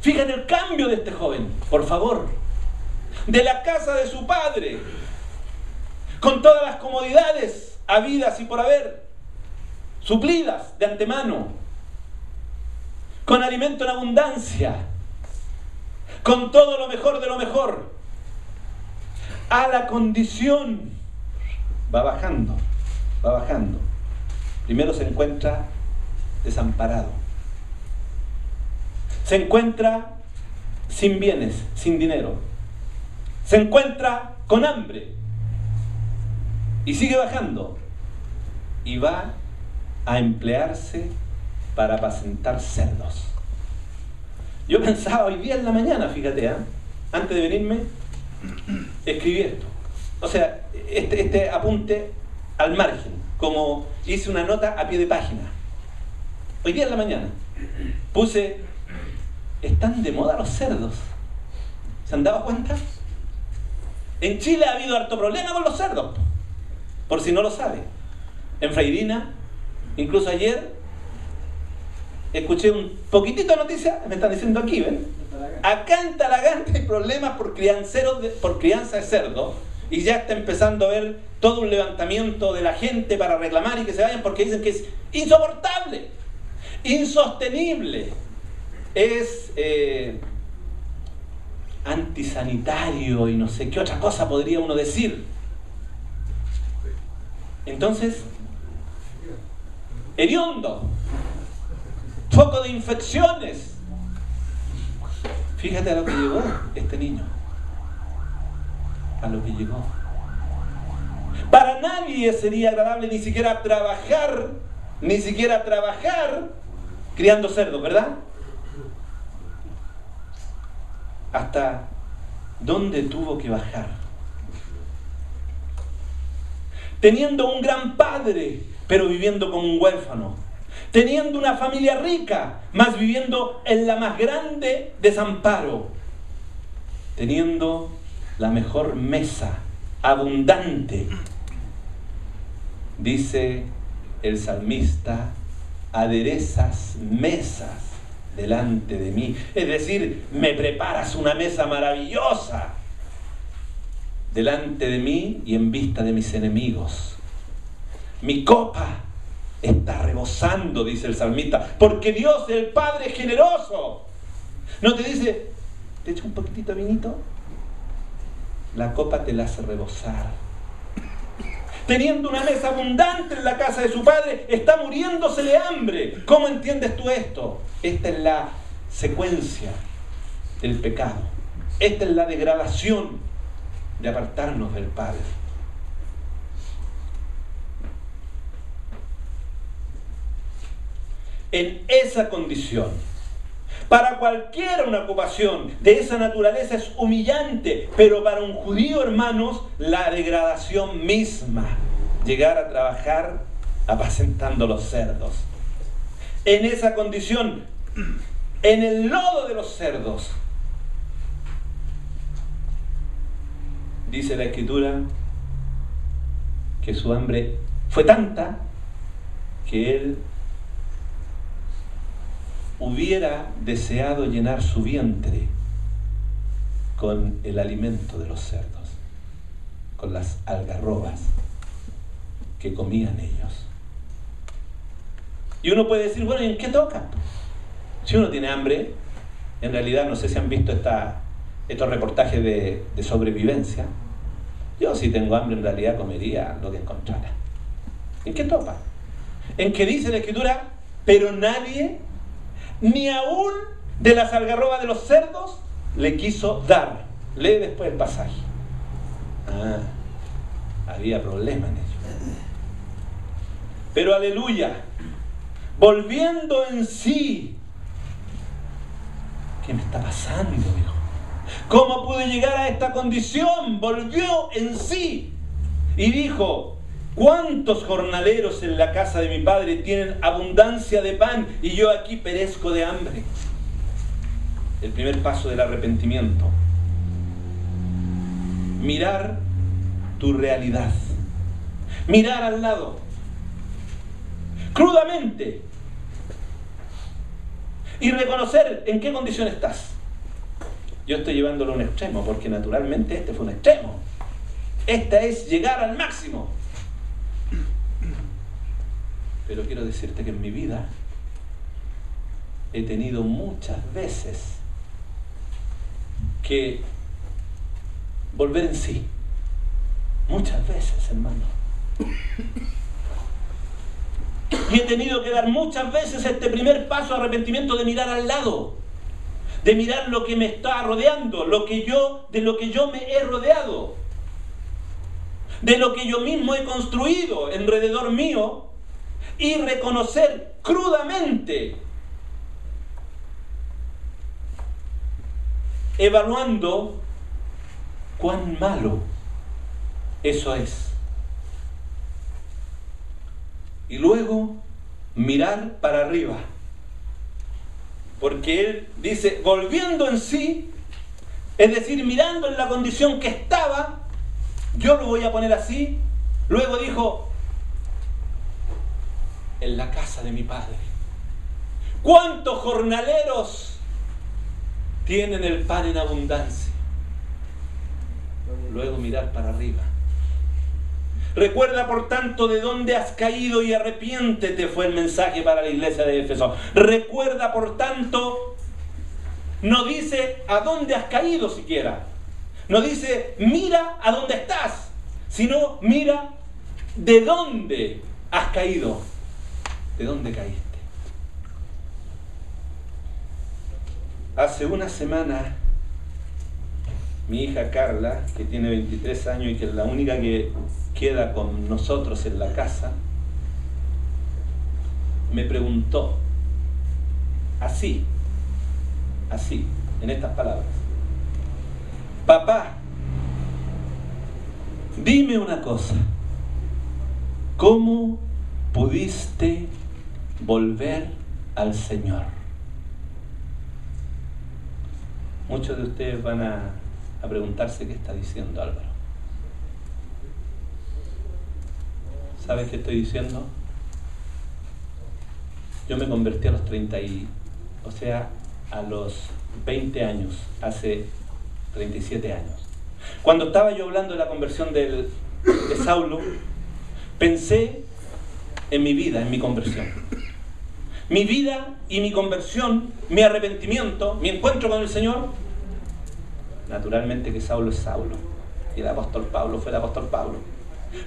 Fíjate el cambio de este joven, por favor, de la casa de su padre, con todas las comodidades habidas y por haber, suplidas de antemano, con alimento en abundancia, con todo lo mejor de lo mejor, a la condición, va bajando. Primero se encuentra desamparado, se encuentra sin bienes, sin dinero, se encuentra con hambre y sigue bajando y va a emplearse para apacentar cerdos. Yo pensaba hoy día en la mañana, fíjate, antes de venirme, escribí esto. O sea, este apunte al margen, como hice una nota a pie de página. Hoy día en la mañana puse, están de moda los cerdos. ¿Se han dado cuenta? En Chile ha habido harto problema con los cerdos, por si no lo sabe. En Freirina, incluso ayer, escuché un poquitito de noticia, me están diciendo aquí, ¿ven? Acá en Talagante hay problemas por crianza de cerdo, y ya está empezando a ver todo un levantamiento de la gente para reclamar y que se vayan porque dicen que es insoportable, insostenible, es antisanitario y no sé qué otra cosa podría uno decir. Entonces, hediondo, foco de infecciones. Fíjate a lo que llegó este niño, a lo que llegó. Para nadie sería agradable ni siquiera trabajar criando cerdos, ¿verdad? ¿Hasta dónde tuvo que bajar? Teniendo un gran padre, pero viviendo como un huérfano. Teniendo una familia rica, mas viviendo en la más grande desamparo. Teniendo la mejor mesa, abundante. Dice el salmista, aderezas mesas delante de mí. Es decir, me preparas una mesa maravillosa delante de mí y en vista de mis enemigos. Mi copa está rebosando, dice el salmista, porque Dios, el Padre, es generoso. No te dice, ¿te echo un poquitito de vinito? La copa te la hace rebosar. Teniendo una mesa abundante en la casa de su padre, está muriéndose de hambre. ¿Cómo entiendes tú esto? Esta es la secuencia del pecado. Esta es la degradación de apartarnos del Padre. En esa condición, para cualquiera una ocupación de esa naturaleza es humillante, pero para un judío, hermanos, la degradación misma, llegar a trabajar apacentando los cerdos. En esa condición, en el lodo de los cerdos, dice la Escritura que su hambre fue tanta que él hubiera deseado llenar su vientre con el alimento de los cerdos, con las algarrobas que comían ellos. Y uno puede decir, bueno, ¿y en qué toca? Si uno tiene hambre, en realidad no sé si han visto estos reportajes de sobrevivencia. Yo si tengo hambre en realidad comería lo que encontrara. ¿En qué topa? En que dice la Escritura, pero nadie, ni aún de las algarrobas de los cerdos, le quiso dar. Lee después el pasaje. Había problema en ello. Pero aleluya, volviendo en sí. ¿Qué me está pasando, hijo? ¿Cómo pude llegar a esta condición? Volvió en sí y dijo, ¿cuántos jornaleros en la casa de mi padre tienen abundancia de pan y yo aquí perezco de hambre? El primer paso del arrepentimiento. Mirar tu realidad. Mirar al lado. Crudamente. Y reconocer en qué condición estás. Yo estoy llevándolo a un extremo, porque naturalmente este fue un extremo. Esta es llegar al máximo. Pero quiero decirte que en mi vida he tenido muchas veces que volver en sí. Muchas veces, hermano. Y he tenido que dar muchas veces este primer paso de arrepentimiento de mirar al lado, de mirar lo que me está rodeando, de lo que yo me he rodeado, de lo que yo mismo he construido alrededor mío, y reconocer crudamente, evaluando cuán malo eso es. Y luego mirar para arriba. Porque él dice, volviendo en sí, es decir, mirando en la condición que estaba, yo lo voy a poner así. Luego dijo, en la casa de mi padre. ¿Cuántos jornaleros tienen el pan en abundancia? Luego mirar para arriba. Recuerda por tanto de dónde has caído y arrepiéntete, fue el mensaje para la iglesia de Éfeso. Recuerda por tanto, no dice a dónde has caído siquiera. No dice mira a dónde estás, sino mira de dónde has caído. ¿De dónde caíste? Hace una semana, mi hija Carla, que tiene 23 años y que es la única que queda con nosotros en la casa, me preguntó, así, en estas palabras, papá, dime una cosa, ¿cómo pudiste volver al Señor? Muchos de ustedes van a preguntarse qué está diciendo Álvaro. ¿Sabes qué estoy diciendo? Yo me convertí a los 20 años, hace 37 años. Cuando estaba yo hablando de la conversión de Saulo, pensé en mi vida, en mi conversión. Mi vida y mi conversión, mi arrepentimiento, mi encuentro con el Señor, naturalmente que Saulo es Saulo, y el apóstol Pablo fue el apóstol Pablo.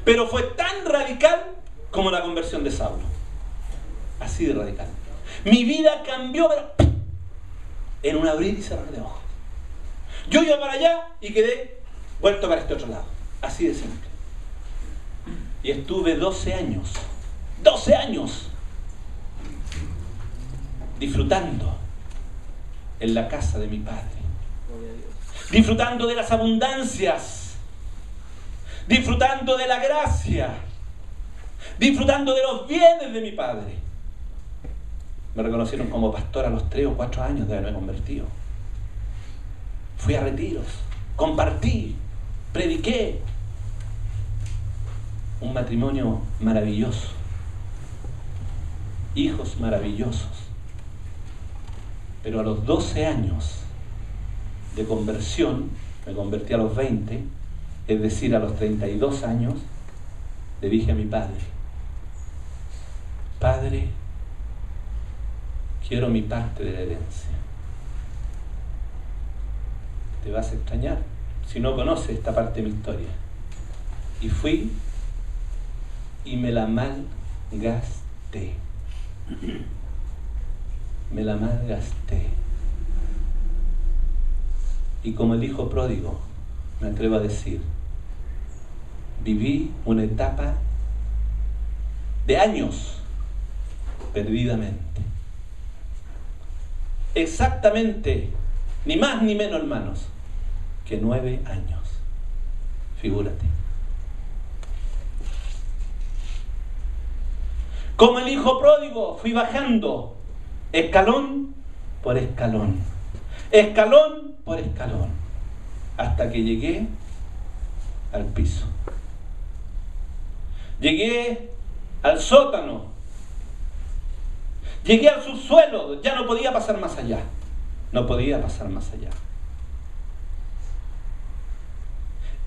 Pero fue tan radical como la conversión de Saulo. Así de radical. Mi vida cambió, pero en un abrir y cerrar de ojos. Yo iba para allá y quedé vuelto para este otro lado. Así de simple. Y estuve 12 años disfrutando en la casa de mi padre, disfrutando de las abundancias, disfrutando de la gracia, disfrutando de los bienes de mi padre. Me reconocieron como pastor a los 3 o 4 años de haberme convertido. Fui a retiros, compartí, prediqué. Un matrimonio maravilloso, hijos maravillosos. Pero a los 12 años de conversión, me convertí a los 20, es decir, a los 32 años, le dije a mi padre: Padre, quiero mi parte de la herencia. Te vas a extrañar si no conoces esta parte de mi historia. Y fui y me la malgasté. Me la malgasté. Y como el hijo pródigo, me atrevo a decir, viví una etapa de años perdidamente. Exactamente, ni más ni menos, hermanos, que 9 años. Figúrate. Como el hijo pródigo, fui bajando escalón por escalón, escalón por escalón, hasta que llegué al piso. Llegué al sótano, llegué al subsuelo, ya no podía pasar más allá, no podía pasar más allá.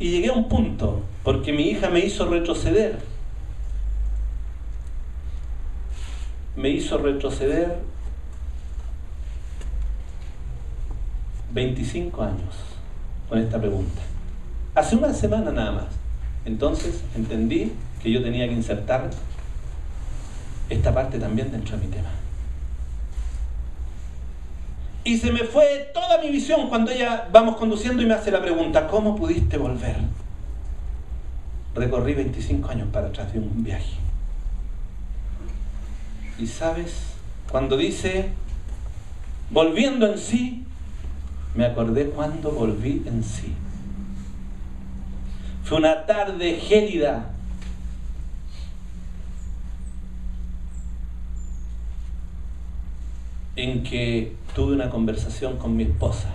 Y llegué a un punto, porque mi hija me hizo retroceder. Me hizo retroceder 25 años con esta pregunta. Hace una semana nada más. Entonces entendí que yo tenía que insertar esta parte también dentro de mi tema. Y se me fue toda mi visión cuando ella vamos conduciendo y me hace la pregunta: ¿cómo pudiste volver? Recorrí 25 años para atrás de un viaje. Y sabes, cuando dice volviendo en sí, me acordé cuando volví en sí. Fue una tarde gélida, en que tuve una conversación con mi esposa.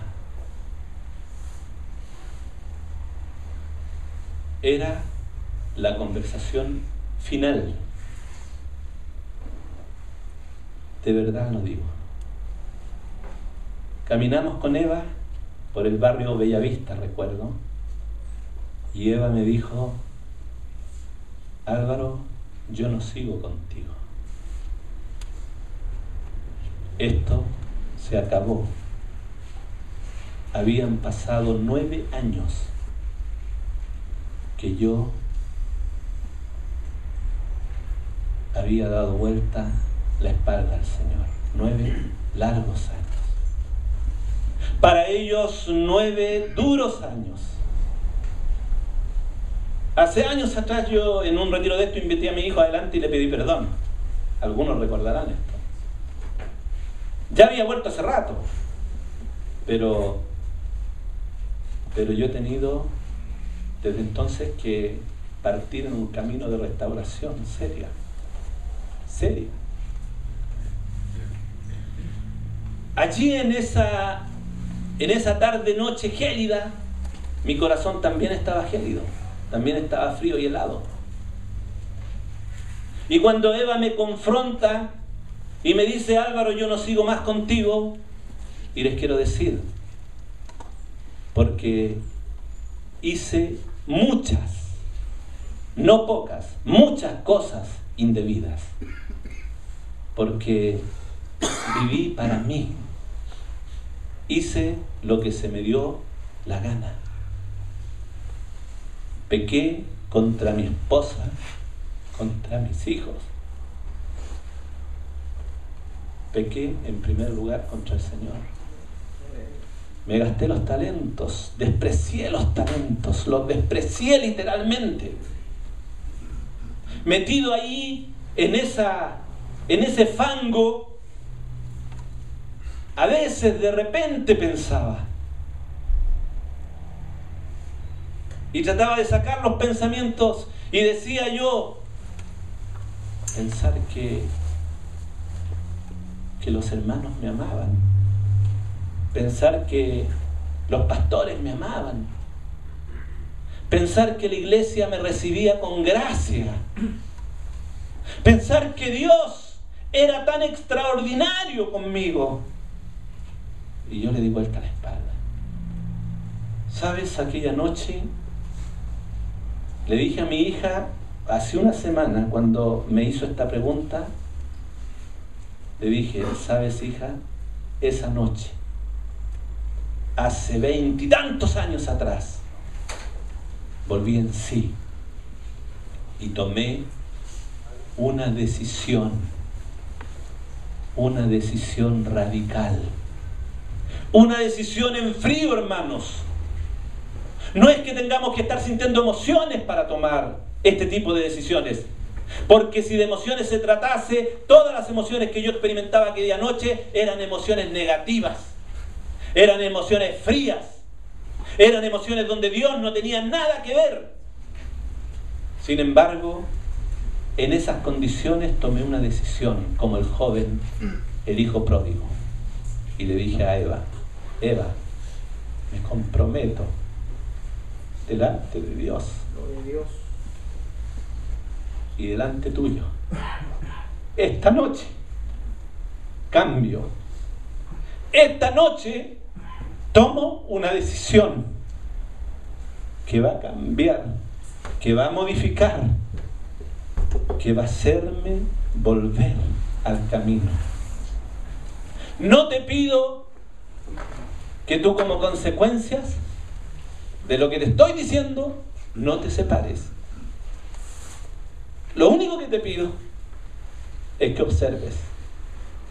Era la conversación final. De verdad lo digo. Caminamos con Eva por el barrio Bellavista, recuerdo, y Eva me dijo: Álvaro, yo no sigo contigo. Esto se acabó. Habían pasado 9 años que yo había dado vuelta la espalda al Señor. 9 largos años. Para ellos 9 duros años. Hace años atrás yo en un retiro de esto invité a mi hijo adelante y le pedí perdón. Algunos recordarán esto. Ya había vuelto hace rato, pero yo he tenido desde entonces que partir en un camino de restauración seria. Allí en esa tarde, noche gélida, mi corazón también estaba gélido, también estaba frío y helado. Y cuando Eva me confronta y me dice: Álvaro, yo no sigo más contigo, y les quiero decir, porque hice muchas, no pocas, muchas cosas indebidas, porque viví para mí, hice lo que se me dio la gana, pequé contra mi esposa, contra mis hijos, pequé en primer lugar contra el Señor. Me gasté los talentos, desprecié los talentos, los desprecié literalmente. Metido ahí en ese fango, a veces de repente pensaba y trataba de sacar los pensamientos y decía yo, pensar que los hermanos me amaban, pensar que los pastores me amaban, pensar que la iglesia me recibía con gracia, pensar que Dios era tan extraordinario conmigo. Y yo le di vuelta a la espalda. ¿Sabes? Aquella noche le dije a mi hija, hace una semana, cuando me hizo esta pregunta, le dije, ¿sabes, hija? Esa noche, hace 20 y tantos años atrás, volví en sí y tomé una decisión radical, una decisión en frío, hermanos. No es que tengamos que estar sintiendo emociones para tomar este tipo de decisiones, porque si de emociones se tratase, todas las emociones que yo experimentaba aquella noche eran emociones negativas, eran emociones frías, eran emociones donde Dios no tenía nada que ver. Sin embargo, en esas condiciones tomé una decisión, como el joven, el hijo pródigo, y le dije a Eva, me comprometo delante de Dios y delante tuyo, esta noche cambio, esta noche tomo una decisión que va a cambiar, que va a modificar, que va a hacerme volver al camino. No te pido que tú, como consecuencias de lo que te estoy diciendo, no te separes. Lo único que te pido es que observes,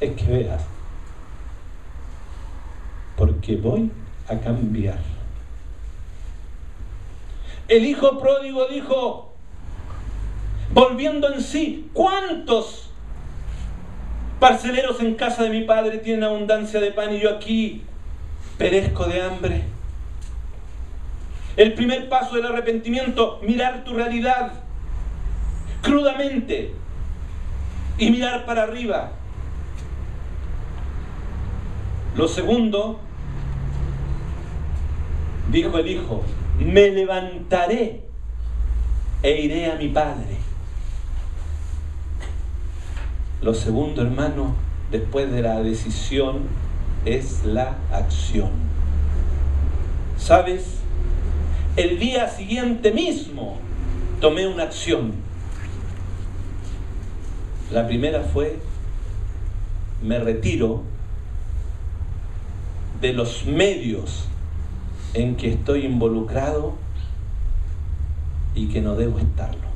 es que veas, porque voy a cambiar. El hijo pródigo dijo, volviendo en sí, ¿cuántos parceleros en casa de mi padre tienen abundancia de pan y yo aquí perezco de hambre? El primer paso del arrepentimiento, mirar tu realidad crudamente y mirar para arriba. Lo segundo, dijo el hijo, me levantaré e iré a mi padre. Lo segundo, hermano, después de la decisión, es la acción. ¿Sabes? El día siguiente mismo tomé una acción. La primera fue, me retiro de los medios en que estoy involucrado y que no debo estarlo.